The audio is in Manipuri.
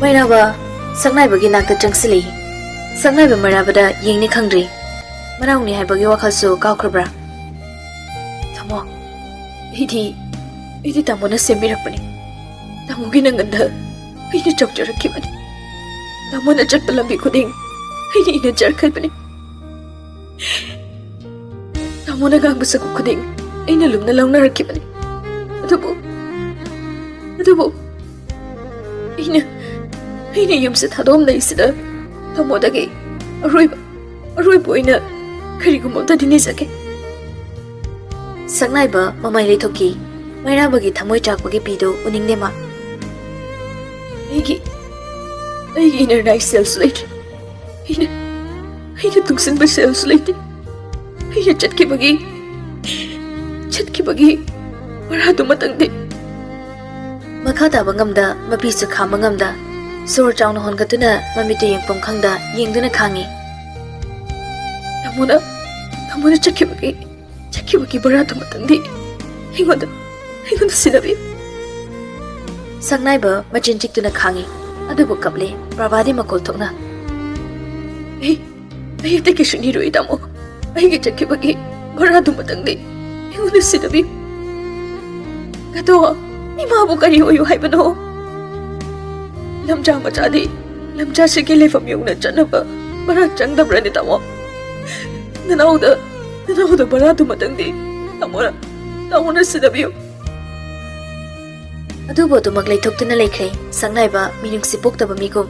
Mairaba saknaibagi nakta changsili saknaiba marabada yengni khangri marauni haibagi wakhalsu kawkhrabra tamo idi tamona sembirakpani tamogi nanganda ina chokjarakibani tamona chatpa lambi khuding ina jarkhalbani tamona gangbusa khuding ina lumna laungnarakibani adubu ina yumsa thadom laisida tamodagi aroiba oina karigumota dinizake saknaiba mamai leithoki mairabagi thamoi chakpagi pido uningnema aigi inner night cells late ina tungsanba cells late ina chatkibagi maradu matangde makha taba ngamda mapisu khama ngamda sor chawna hongatuna mamite yengpom khangda yengduna khangi tamona chakibagi baradu matangde hingoda sinabi saknaiba machin chiktuna khangi adubu kaple pravadi makol thokna ai te kishuni roi tamo ai ge chakibagi baradu matangde hingoda sinabi gato ima bu kari hoyu haibano lamja machadi lamja sike lefam yongna chanaba bara changdabrani tamo nanauda baradu matangde tamona sinabi adubo tumak leithokna leikhrei saknaiba minungsi poktaba migum